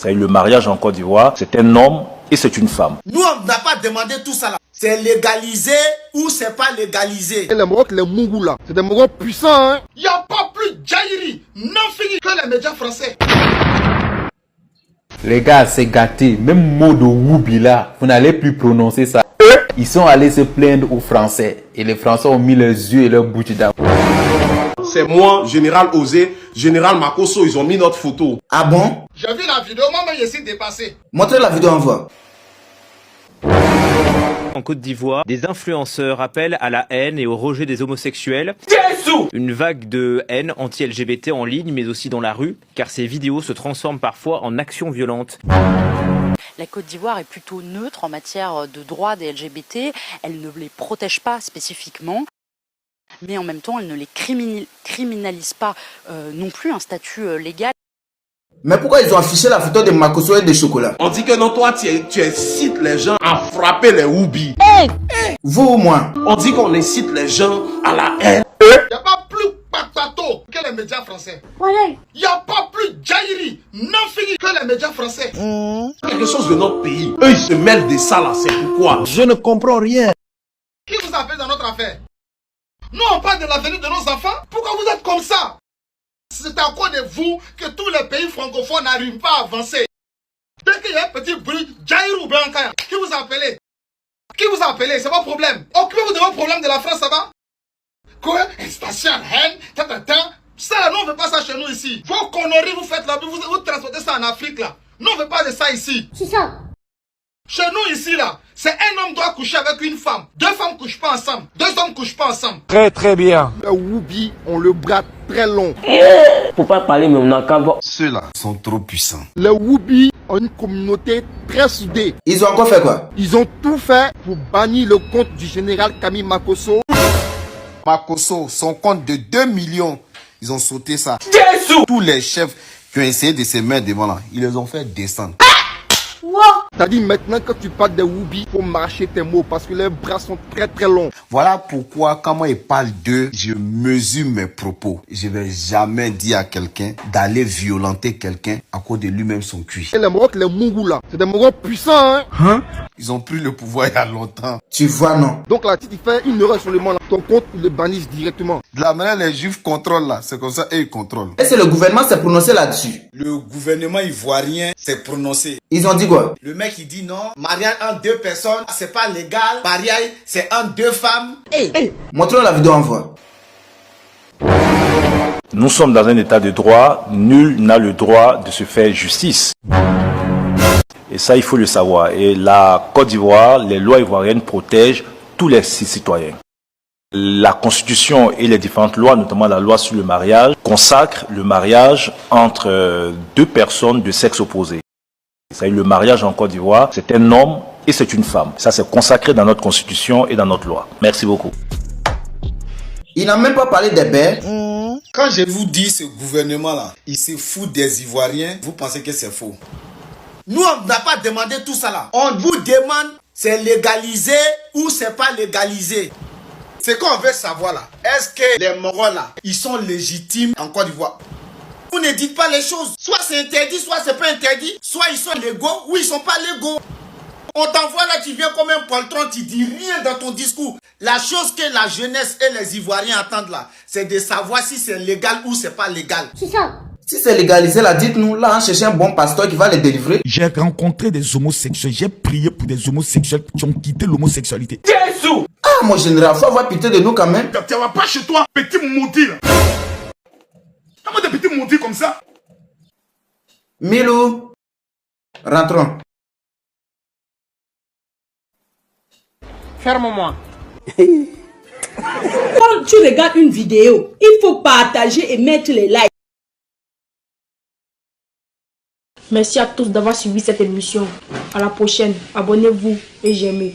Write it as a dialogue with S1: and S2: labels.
S1: C'est le mariage en Côte d'Ivoire, c'est un homme et c'est une femme.
S2: Nous, on n'a pas demandé tout ça là. C'est légalisé ou c'est pas légalisé.
S3: Et les Maroc, les Moungous là, c'est des Maroc puissants, hein.
S2: Il n'y a pas plus Djaïri, non fini que les médias français.
S4: Les gars, c'est gâté. Même mot de Woubi là, vous n'allez plus prononcer ça. Ils sont allés se plaindre aux Français. Et les Français ont mis leurs yeux et leurs bouches d'âme.
S5: C'est moi, Général Osé, Général Makosso, ils ont mis notre photo.
S2: Ah bon?
S6: J'ai vu la vidéo, moi-même je suis dépassé.
S2: Montrez la vidéo en voix.
S7: En Côte d'Ivoire, des influenceurs appellent à la haine et au rejet des homosexuels. Une vague de haine anti-LGBT en ligne, mais aussi dans la rue, car ces vidéos se transforment parfois en actions violentes.
S8: La Côte d'Ivoire est plutôt neutre en matière de droits des LGBT. Elle ne les protège pas spécifiquement, mais en même temps, elle ne les criminalise pas non plus, un statut légal.
S2: Mais pourquoi ils ont affiché la photo de Makosso et de Chocolat?
S5: On dit que non, toi, tu incites les gens à frapper les Woubi.
S2: Vous ou moi?
S5: On dit qu'on incite les gens à la haine.
S6: Il n'y a pas plus patato que les médias français. Il n'y a pas plus Djaïri, non fini que les médias français.
S5: Quelque chose de notre pays. Eux, ils se mêlent de ça là, c'est pourquoi.
S3: Je ne comprends rien.
S6: Qui vous a fait dans notre affaire? Nous, on parle de l'avenir de nos enfants. Pourquoi vous êtes comme ça? C'est à cause de vous que tous les pays francophones n'arrivent pas à avancer. Dès qu'il y a un petit bruit, Djaïrou Blankaya, qui vous a appelé? Qui vous a appelé? C'est pas problème. Occupez-vous de vos problèmes de la France, ça va? Quoi? Station haine, ça, nous on veut pas ça chez nous ici. Vos conneries, vous faites là, vous transportez ça en Afrique là. Nous on veut pas de ça ici.
S9: C'est ça.
S6: Chez nous ici là, c'est un homme doit coucher avec une femme. Deux femmes couchent pas ensemble. Deux hommes couchent pas ensemble.
S3: Très très bien. Les Woubi ont le bras très long.
S10: Faut pas parler maintenant quand
S2: Ceux-là sont trop puissants.
S3: Les Woubi ont une communauté très soudée.
S2: Ils ont encore fait quoi?
S3: Ils ont tout fait pour bannir le compte du général Camille Makosso.
S11: Makosso, son compte de 2 millions, ils ont sauté ça. Tous les chefs qui ont essayé de se mettre devant là, ils les ont fait descendre.
S3: T'as dit maintenant que tu parles des Woubi, faut marcher tes mots parce que leurs bras sont très très longs.
S11: Voilà pourquoi quand moi il parle d'eux, je mesure mes propos. Je vais jamais dire à quelqu'un d'aller violenter quelqu'un à cause de lui-même son cuit.
S3: Et les Maroc, les Moungous là, c'est des Maroc puissants, hein.
S11: Ils ont pris le pouvoir il y a longtemps.
S2: Tu vois, non?
S3: Donc là, si tu fais une erreur seulement là, ton compte, ils le bannissent directement.
S11: De la manière les juifs contrôlent là, c'est comme ça et ils contrôlent.
S2: Est-ce que le gouvernement s'est prononcé là-dessus?
S11: Le gouvernement ivoirien s'est prononcé.
S2: Ils ont dit quoi?
S11: Le mec il dit non, mariage entre deux personnes, c'est pas légal. Mariage, c'est entre deux femmes.
S2: Montrons la vidéo en voix.
S1: Nous sommes dans un état de droit, nul n'a le droit de se faire justice. Et ça, il faut le savoir. Et la Côte d'Ivoire, les lois ivoiriennes protègent tous les citoyens. La Constitution et les différentes lois, notamment la loi sur le mariage, consacrent le mariage entre deux personnes de sexe opposé. Le mariage en Côte d'Ivoire, c'est un homme et c'est une femme. Ça, c'est consacré dans notre Constitution et dans notre loi. Merci beaucoup.
S2: Il n'a même pas parlé des beurs.
S11: Quand je vous dis ce gouvernement-là, il se fout des Ivoiriens, vous pensez que c'est faux.
S2: Nous, on n'a pas demandé tout ça là. On vous demande, c'est légalisé ou c'est pas légalisé.
S11: Ce qu'on veut savoir là, est-ce que les Marocs là, ils sont légitimes en Côte d'Ivoire?
S2: Vous ne dites pas les choses. Soit c'est interdit, soit c'est pas interdit. Soit ils sont légaux ou ils sont pas légaux. On t'envoie là, tu viens comme un poltron, tu dis rien dans ton discours. La chose que la jeunesse et les Ivoiriens attendent là, c'est de savoir si c'est légal ou c'est pas légal.
S9: C'est ça.
S2: Si c'est légalisé là, dites-nous là, cherchez un bon pasteur qui va les délivrer.
S12: J'ai rencontré des homosexuels, j'ai prié pour des homosexuels qui ont quitté l'homosexualité.
S2: Jésus! Ah, mon général, faut avoir pitié de nous quand même.
S6: Tu vas pas chez toi, petit maudit là. Comment des petits maudits comme ça?
S2: Milou, rentrons.
S10: Ferme-moi.
S13: Quand tu regardes une vidéo, il faut partager et mettre les likes.
S9: Merci à tous d'avoir suivi cette émission. À la prochaine. Abonnez-vous et j'aime.